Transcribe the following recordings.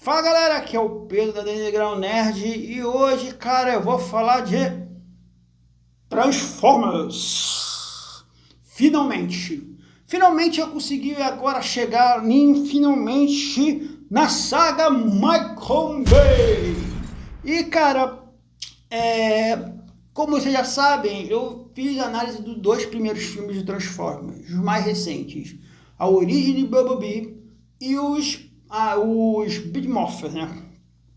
Fala galera, aqui é o Pedro da Denegrão Nerd e hoje, cara, eu vou falar de Transformers. Finalmente eu consegui agora chegar finalmente na saga Michael Bay. E cara, como vocês já sabem, eu fiz análise dos dois primeiros filmes de Transformers, os mais recentes, A Origem de Bumblebee e os Big Morphers, né?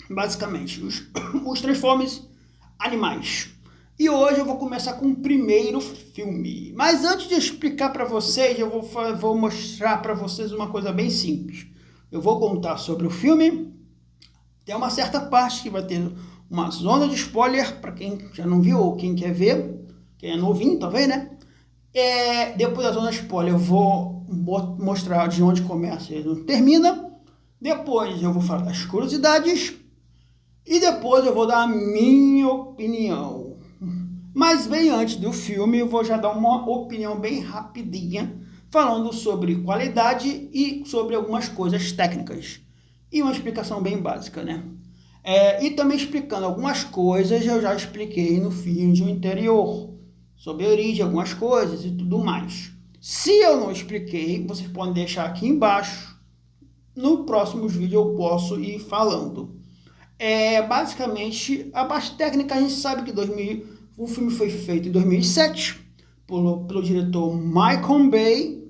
Basicamente, os Transformers animais. E hoje eu vou começar com o primeiro filme. Mas antes de explicar para vocês, eu vou mostrar para vocês uma coisa bem simples. Eu vou contar sobre o filme. Tem uma certa parte que vai ter uma zona de spoiler para quem já não viu ou quem quer ver, quem é novinho talvez, né? Depois da zona de spoiler eu vou mostrar de onde começa e onde termina. Depois eu vou falar das curiosidades e depois eu vou dar a minha opinião. Mas bem antes do filme eu vou já dar uma opinião bem rapidinha, falando sobre qualidade e sobre algumas coisas técnicas. E uma explicação bem básica, né? E também explicando algumas coisas eu já expliquei no vídeo anterior, sobre a origem, algumas coisas e tudo mais. Se eu não expliquei, vocês podem deixar aqui embaixo. No próximo vídeo eu posso ir falando. Basicamente, a parte técnica a gente sabe que o filme foi feito em 2007 pelo diretor Michael Bay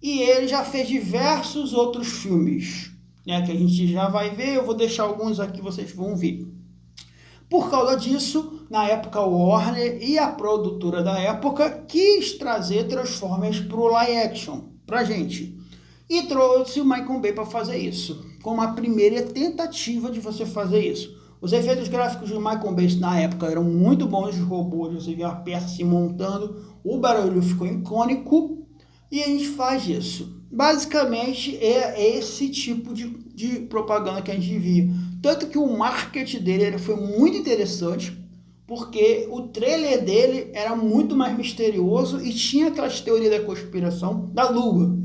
e ele já fez diversos outros filmes, né, que a gente já vai ver. Eu vou deixar alguns aqui, vocês vão ver. Por causa disso, na época Warner e a produtora da época quis trazer Transformers para o live action pra gente. E trouxe o Michael Bay para fazer isso, como a primeira tentativa de você fazer isso. Os efeitos gráficos do Michael Bay na época eram muito bons, os robôs, você via a peça se montando, o barulho ficou icônico, e a gente faz isso. Basicamente é esse tipo de propaganda que a gente via. Tanto que o marketing dele foi muito interessante, porque o trailer dele era muito mais misterioso e tinha aquelas teorias da conspiração da Lua.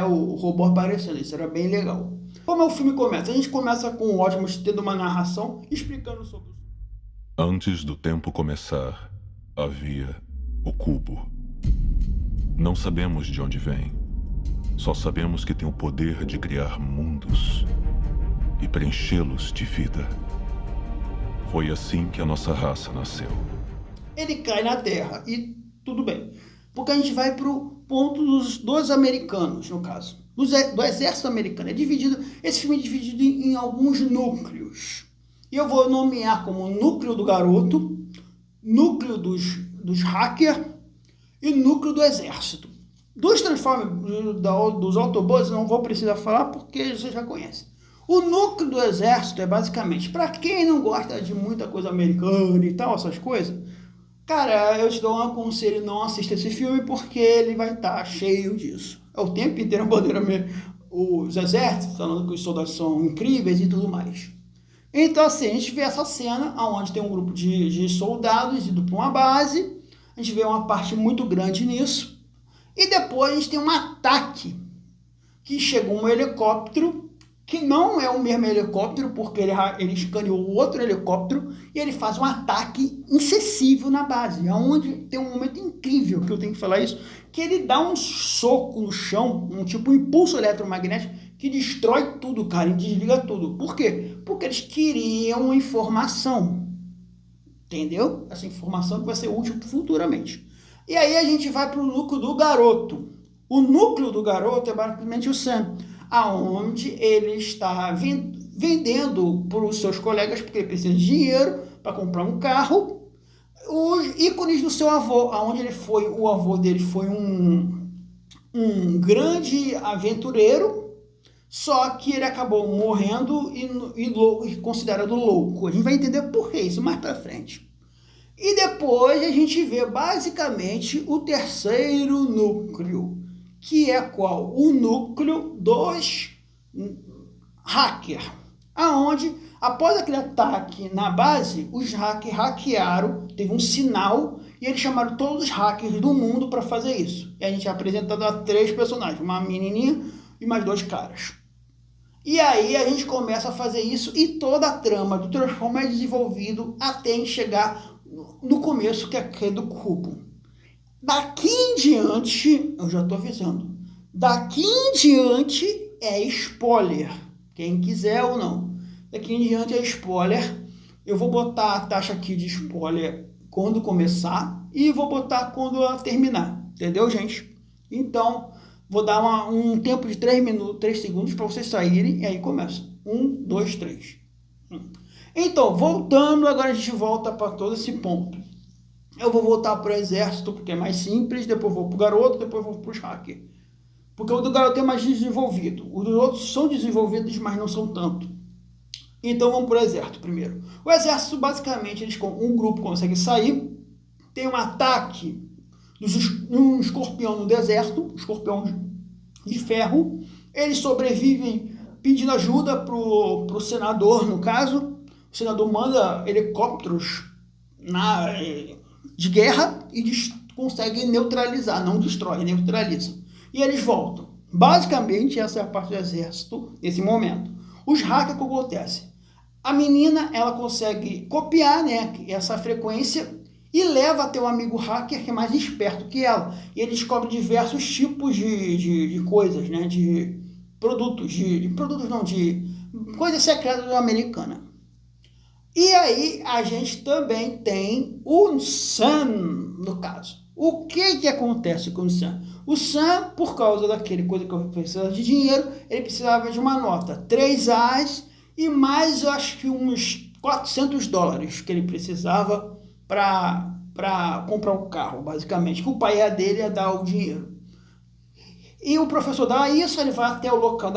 O robô aparecendo, isso era bem legal. Como o filme começa? A gente começa com o Optimus tendo uma narração explicando sobre... Antes do tempo começar, havia o cubo. Não sabemos de onde vem. Só sabemos que tem o poder de criar mundos e preenchê-los de vida. Foi assim que a nossa raça nasceu. Ele cai na Terra e tudo bem. Porque a gente vai para o ponto dos americanos, no caso. Do exército americano. Esse filme é dividido em alguns núcleos. E eu vou nomear como núcleo do garoto, núcleo dos hackers e núcleo do exército. Dos Transformers, dos Autobots, não vou precisar falar porque você já conhece. O núcleo do exército é basicamente, para quem não gosta de muita coisa americana e tal, essas coisas... Cara, eu te dou um conselho, não assista esse filme porque ele vai estar cheio disso. É o tempo inteiro a bandeira, os exércitos falando que os soldados são incríveis e tudo mais. Então assim, a gente vê essa cena onde tem um grupo de soldados indo para uma base, a gente vê uma parte muito grande nisso, e depois a gente tem um ataque, que chega um helicóptero, que não é o mesmo helicóptero, porque ele escaneou outro helicóptero e ele faz um ataque incessível na base, onde tem um momento incrível, que eu tenho que falar isso, que ele dá um soco no chão, um tipo impulso eletromagnético, que destrói tudo, cara, e desliga tudo. Por quê? Porque eles queriam informação, entendeu? Essa informação que vai ser útil futuramente. E aí a gente vai para o núcleo do garoto. O núcleo do garoto é basicamente o Sam, aonde ele está vendendo para os seus colegas, porque ele precisa de dinheiro para comprar um carro, os ícones do seu avô, aonde o avô dele foi um grande aventureiro, só que ele acabou morrendo e considerado louco. A gente vai entender por que isso mais para frente. E depois a gente vê basicamente o terceiro núcleo, que é qual? O núcleo dos hackers, aonde após aquele ataque na base, os hackers hackearam, teve um sinal e eles chamaram todos os hackers do mundo para fazer isso. E a gente é apresentado a 3 personagens, uma menininha e mais 2 caras. E aí a gente começa a fazer isso e toda a trama do Transformers é desenvolvido até chegar no começo, que é do cubo. Daqui em diante, eu já estou avisando, daqui em diante é spoiler, quem quiser ou não. Daqui em diante é spoiler. Eu vou botar a taxa aqui de spoiler quando começar e vou botar quando ela terminar, entendeu, gente? Então, vou dar um tempo de 3 segundos para vocês saírem e aí começa. 1, 2, 3. Então, voltando, agora a gente volta para todo esse ponto. Eu vou voltar para o exército, porque é mais simples, depois vou para o garoto, depois vou para os hackers. Porque o do garoto é mais desenvolvido. Os outros são desenvolvidos, mas não são tanto. Então vamos para o exército primeiro. O exército, basicamente, um grupo consegue sair, tem um ataque um escorpião no deserto, um escorpião de ferro. Eles sobrevivem pedindo ajuda pro senador, no caso. O senador manda helicópteros de guerra e consegue neutralizar, não destrói, neutraliza. E eles voltam. Basicamente, essa é a parte do exército nesse momento. Os hackers, o que acontece? A menina, ela consegue copiar, né, essa frequência e leva até um amigo hacker que é mais esperto que ela. E ele descobre diversos tipos de coisas, né, de produtos, de coisas secretas americanas. E aí a gente também tem o Sam, no caso. O que acontece com o Sam? O Sam, por causa daquele coisa que eu precisava de dinheiro, ele precisava de uma nota 3 As e mais, eu acho que uns $400 que ele precisava para comprar um carro, basicamente. Que o pai dele ia dar o dinheiro. E o professor dá isso, ele vai até o local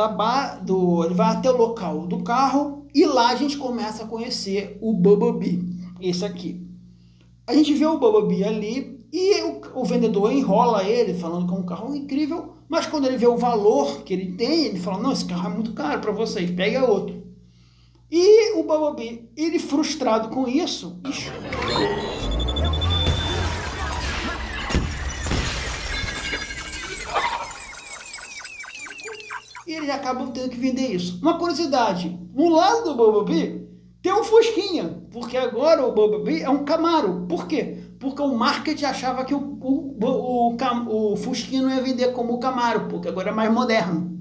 ele vai até o local do carro e lá a gente começa a conhecer o Bumblebee, esse aqui. A gente vê o Bumblebee ali e o vendedor enrola ele, falando que é um carro incrível, mas quando ele vê o valor que ele tem, ele fala, não, esse carro é muito caro para vocês, pega outro. E o Bumblebee, ele frustrado com isso, e eles acabam tendo que vender isso. Uma curiosidade, no lado do Bumblebee tem um Fusquinha, porque agora o Bumblebee é um Camaro. Por quê? Porque o marketing achava que o Fusquinha não ia vender como o Camaro, porque agora é mais moderno.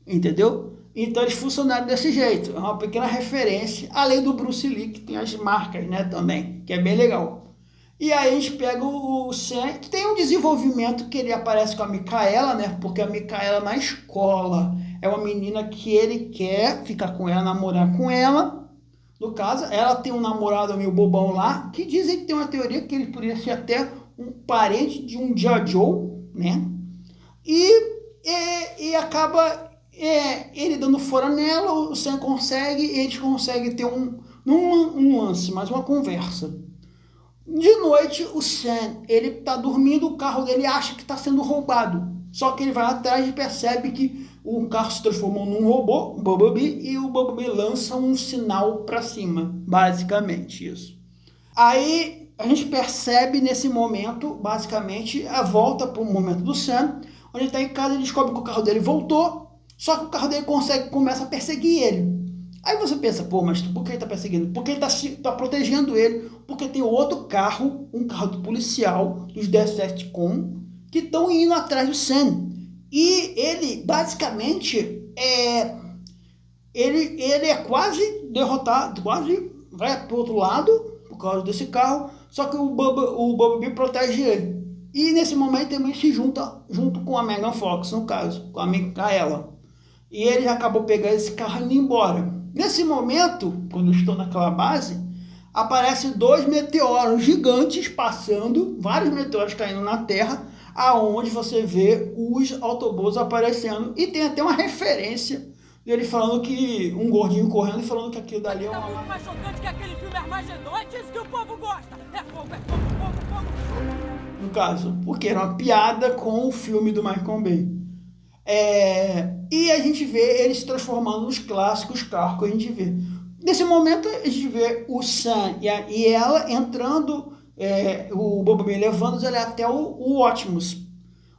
Entendeu? Então eles funcionaram desse jeito. É uma pequena referência, além do Bruce Lee, que tem as marcas, né, também, que é bem legal. E aí a gente pega o Sam, que tem um desenvolvimento que ele aparece com a Micaela, né? Porque a Micaela na escola é uma menina que ele quer ficar com ela, namorar com ela. No caso, ela tem um namorado meio bobão lá, que dizem que tem uma teoria que ele poderia ser até um parente de um Joe, né? E acaba ele dando fora nela, o Sam consegue, eles conseguem ter um lance, mais uma conversa. De noite, o Sam, ele tá dormindo, o carro dele acha que está sendo roubado. Só que ele vai atrás e percebe que o carro se transformou num robô, um Bumblebee, e o Bumblebee lança um sinal para cima, basicamente isso. Aí a gente percebe nesse momento, basicamente, a volta para o momento do Sam, onde ele está em casa e descobre que o carro dele voltou, só que o carro dele começa a perseguir ele. Aí você pensa, pô, mas por que ele está perseguindo? Porque ele está protegendo ele, porque tem outro carro, um carro do policial, dos Decepticons, que estão indo atrás do Sam. E ele, basicamente, ele é quase derrotado, quase vai para o outro lado, por causa desse carro, só que o Bumblebee protege ele. E nesse momento também se junta junto com a Megan Fox, no caso, com a Micaela. E ele acabou pegando esse carro e indo embora. Nesse momento, quando eu estou naquela base, aparecem 2 meteoros gigantes passando, vários meteoros caindo na Terra, aonde você vê os Autobots aparecendo. E tem até uma referência dele falando que um gordinho correndo e falando que aquilo dali é uma... Tá muito mais chocante que aquele filme Armagedon. É disso que o povo gosta. É fogo, é fogo, fogo, fogo. No caso, porque era uma piada com o filme do Michael Bay. E a gente vê ele se transformando nos clássicos carros que a gente vê. Nesse momento, a gente vê o Sam e ela entrando, o Bumblebee levando ele até o Optimus.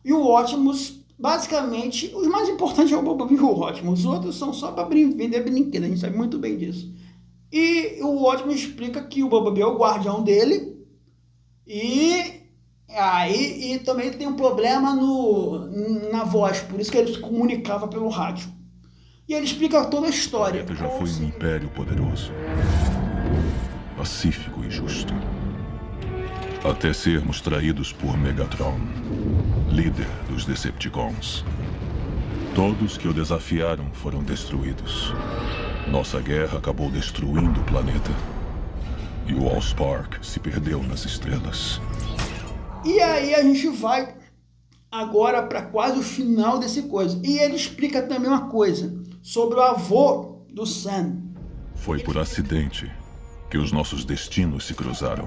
E o Optimus basicamente, os mais importantes é o Bumblebee e o Optimus. Os outros são só para vender brinquedo, a gente sabe muito bem disso. E o Optimus explica que o Bumblebee é o guardião dele. E também tem um problema na voz, por isso que ele se comunicava pelo rádio. E ele explica toda a história. O planeta já foi um império poderoso, pacífico e justo. Até sermos traídos por Megatron, líder dos Decepticons. Todos que o desafiaram foram destruídos. Nossa guerra acabou destruindo o planeta. E o Allspark se perdeu nas estrelas. E aí a gente vai agora para quase o final desse coisa. E ele explica também uma coisa sobre o avô do Sam. Foi por acidente que os nossos destinos se cruzaram.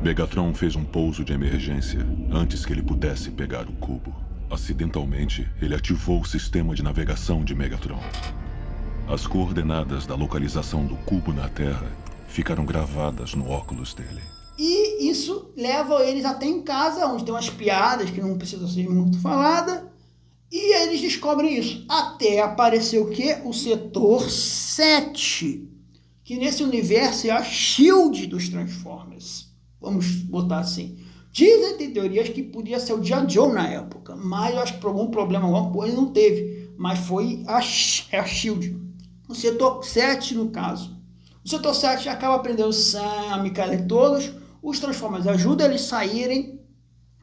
Megatron fez um pouso de emergência antes que ele pudesse pegar o cubo. Acidentalmente, ele ativou o sistema de navegação de Megatron. As coordenadas da localização do cubo na Terra ficaram gravadas no óculos dele. E isso leva eles até em casa, onde tem umas piadas que não precisam ser muito faladas. E eles descobrem isso. Até aparecer o quê? O Setor 7. Que nesse universo é a SHIELD dos Transformers. Vamos botar assim. Dizem, tem teorias que podia ser o G.I. Joe na época. Mas eu acho que por algum problema, alguma coisa, não teve. Mas foi a SHIELD. O Setor 7, no caso. O Setor 7 acaba prendendo o Sam, a Mikaela e todos. Os Transformers ajudam eles a saírem.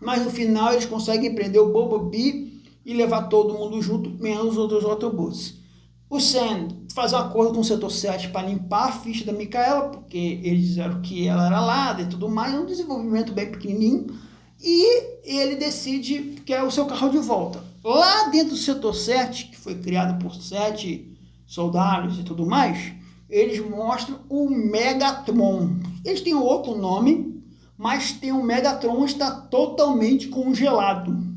Mas no final eles conseguem prender o Bumblebee e levar todo mundo junto, menos os outros Autobots. O Sam faz um acordo com o Setor 7 para limpar a ficha da Mikaela, porque eles disseram que ela era lada e tudo mais, um desenvolvimento bem pequenininho, e ele decide que é o seu carro de volta. Lá dentro do Setor 7, que foi criado por 7 soldados e tudo mais, eles mostram o Megatron. Eles têm outro nome, mas tem o Megatron está totalmente congelado.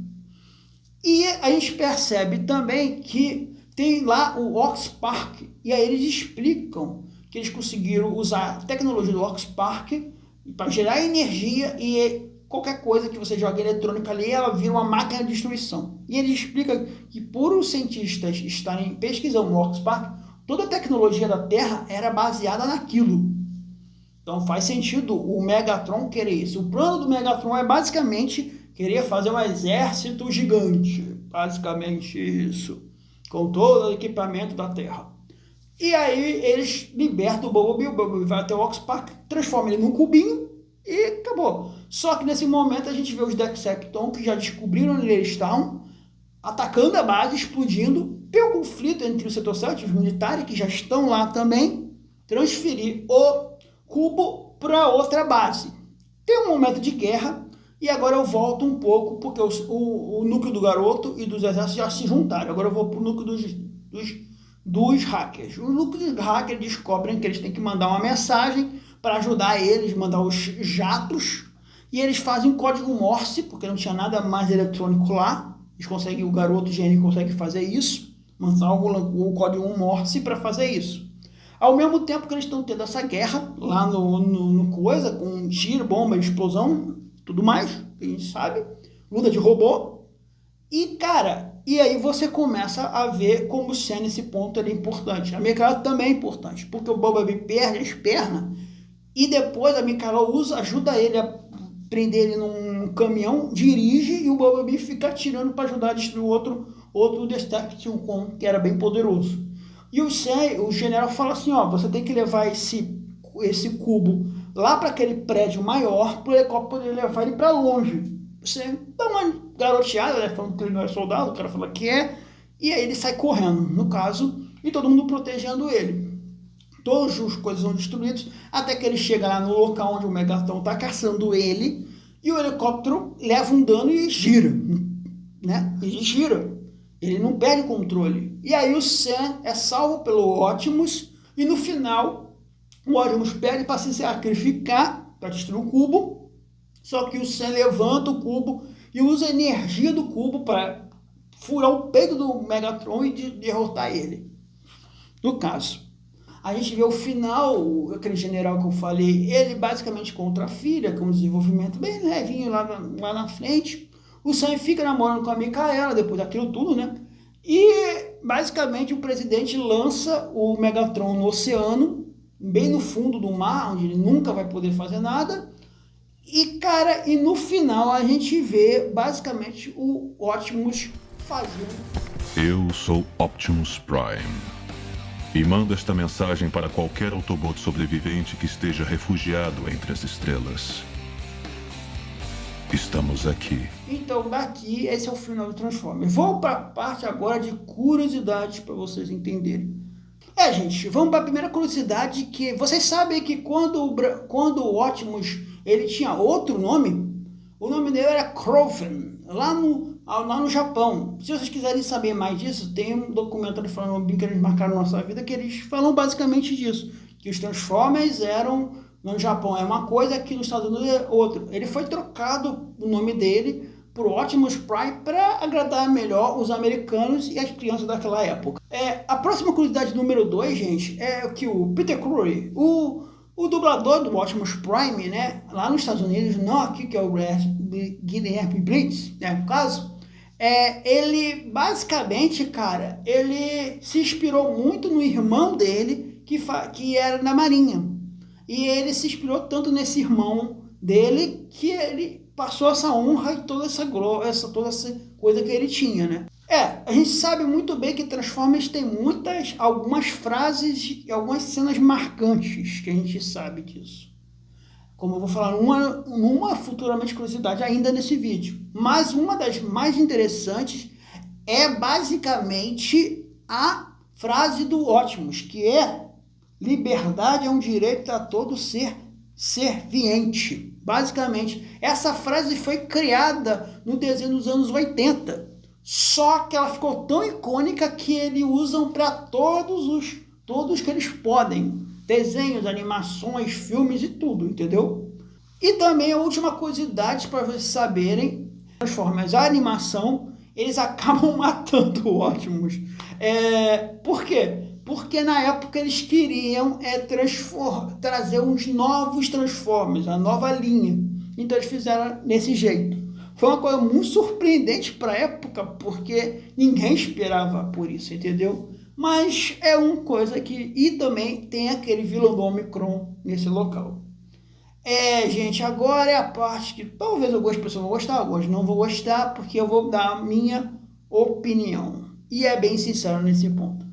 E a gente percebe também que tem lá o Allspark, e aí eles explicam que eles conseguiram usar a tecnologia do Allspark para gerar energia e qualquer coisa que você joga eletrônica ali, ela vira uma máquina de destruição. E eles explicam que por os cientistas estarem pesquisando o Allspark, toda a tecnologia da Terra era baseada naquilo. Então faz sentido o Megatron querer isso. O plano do Megatron é basicamente querer fazer um exército gigante. Basicamente isso. Com todo o equipamento da Terra. E aí eles libertam o Bumblebee vai até o Allspark, transforma ele num cubinho e acabou. Só que nesse momento a gente vê os Decepticons que já descobriram onde eles estão, atacando a base, explodindo. Tem um conflito entre o Setor 7 e os militares que já estão lá também, transferir o cubo para outra base. Tem um momento de guerra. E agora eu volto um pouco, porque o núcleo do garoto e dos exércitos já se juntaram. Agora eu vou para o núcleo dos hackers. O núcleo dos hackers descobrem que eles têm que mandar uma mensagem para ajudar eles, mandar os jatos. E eles fazem um código Morse, porque não tinha nada mais eletrônico lá. Eles conseguem, o garoto gênio consegue fazer isso. Mandar o código Morse para fazer isso. Ao mesmo tempo que eles estão tendo essa guerra lá no coisa, com tiro, bomba, explosão, tudo mais, que a gente sabe, luta de robô, e cara, e aí você começa a ver como o Sam nesse ponto ele é importante. A Mikaela também é importante, porque o Bumblebee perde as pernas, e depois a Mikaela ajuda ele a prender ele num caminhão, dirige, e o Bumblebee fica atirando para ajudar a destruir outro Decepticon, que era bem poderoso. E o Sam, o general fala assim, ó, você tem que levar esse cubo lá para aquele prédio maior, para o helicóptero poder levar ele para longe. Você dá uma garoteada, né, falando que ele não é soldado, o cara fala que é, e aí ele sai correndo, no caso, e todo mundo protegendo ele. Todas as coisas são destruídas, até que ele chega lá no local onde o Megatron está caçando ele, e o helicóptero leva um dano e gira, né? Ele gira, ele não perde o controle. E aí o Sam é salvo pelo Optimus, e no final o Optimus pede para se sacrificar para destruir o cubo, só que o Sam levanta o cubo e usa a energia do cubo para furar o peito do Megatron e derrotar ele. No caso, a gente vê o final, aquele general que eu falei, ele basicamente contra a filha, com um desenvolvimento bem levinho lá na frente. O Sam fica namorando com a Mikaela depois daquilo tudo, né? E basicamente o presidente lança o Megatron no oceano, bem no fundo do mar, onde ele nunca vai poder fazer nada. E cara, e no final a gente vê basicamente o Optimus fazendo. Eu sou Optimus Prime. E mando esta mensagem para qualquer Autobot sobrevivente que esteja refugiado entre as estrelas. Estamos aqui. Então, daqui, esse é o final do Transformers. Vou para a parte agora de curiosidades para vocês entenderem. Gente, vamos para a primeira curiosidade, que vocês sabem que quando o Optimus ele tinha outro nome, o nome dele era Kroven, lá no Japão. Se vocês quiserem saber mais disso, tem um documentário falando que eles marcaram na nossa vida, que eles falam basicamente disso, que os Transformers eram, no Japão é uma coisa, aqui nos Estados Unidos é outra. Ele foi trocado o nome dele por Optimus Prime para agradar melhor os americanos e as crianças daquela época. A próxima curiosidade número 2, gente, é que o Peter Curry, o dublador do Optimus Prime, né, lá nos Estados Unidos, não aqui, que é o Guilherme Briggs, né, no caso, ele basicamente, cara, ele se inspirou muito no irmão dele, que era da Marinha. E ele se inspirou tanto nesse irmão dele que ele passou essa honra e toda essa coisa que ele tinha, né? A gente sabe muito bem que Transformers tem algumas frases e algumas cenas marcantes, que a gente sabe disso. Como eu vou falar numa futuramente curiosidade ainda nesse vídeo. Mas uma das mais interessantes é basicamente a frase do Optimus, que é: liberdade é um direito a todo ser serviente. Basicamente, essa frase foi criada no desenho dos anos 80. Só que ela ficou tão icônica que eles usam para todos que eles podem. Desenhos, animações, filmes e tudo, entendeu? E também a última curiosidade para vocês saberem: Transformers, a animação, eles acabam matando o Optimus. Por quê? Porque na época eles queriam trazer uns novos Transformers, a nova linha. Então eles fizeram desse jeito. Foi uma coisa muito surpreendente para a época, porque ninguém esperava por isso, entendeu? Mas é uma coisa que... E também tem aquele vilão do Omicron nesse local. Gente, agora é a parte que talvez algumas pessoas vão gostar, algumas não vão gostar, porque eu vou dar a minha opinião. E é bem sincero nesse ponto.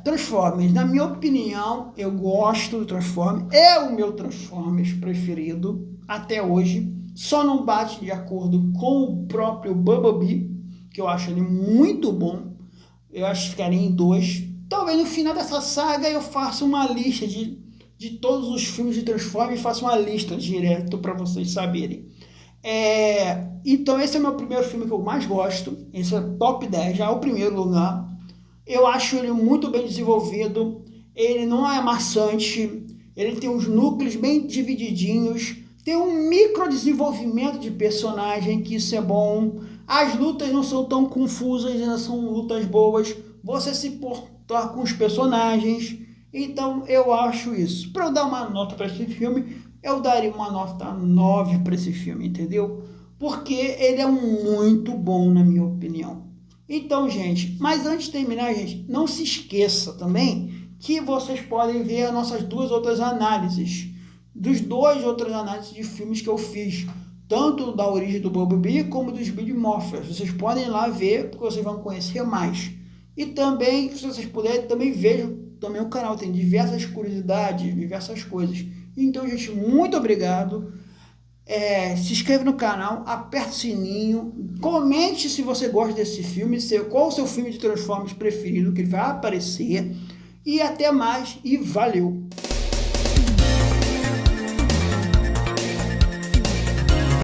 Transformers, na minha opinião, eu gosto do Transformers, é o meu Transformers preferido até hoje, só não bate de acordo com o próprio Bumblebee, que eu acho ele muito bom. Eu acho que ficaria em 2. Talvez no final dessa saga eu faça uma lista de todos os filmes de Transformers, faça uma lista direto para vocês saberem. Então esse é o meu primeiro filme que eu mais gosto, esse é top 10, já é o primeiro lugar. Eu acho ele muito bem desenvolvido, ele não é maçante, ele tem os núcleos bem divididinhos, tem um micro desenvolvimento de personagem, que isso é bom. As lutas não são tão confusas, elas são lutas boas, você se portar com os personagens. Então eu acho isso. Para eu dar uma nota para esse filme, eu daria uma nota 9 para esse filme, entendeu? Porque ele é muito bom, na minha opinião. Então, gente, mas antes de terminar, gente, não se esqueça também que vocês podem ver as nossas 2 outras análises, dos 2 outras análises de filmes que eu fiz, tanto da origem do Bumblebee como dos Speed Morphers. Vocês podem ir lá ver, porque vocês vão conhecer mais. E também, se vocês puderem, também vejam também o canal, tem diversas curiosidades, diversas coisas. Então, gente, muito obrigado. Se inscreve no canal, aperta o sininho, comente se você gosta desse filme, qual o seu filme de Transformers preferido, que ele vai aparecer. E até mais, e valeu!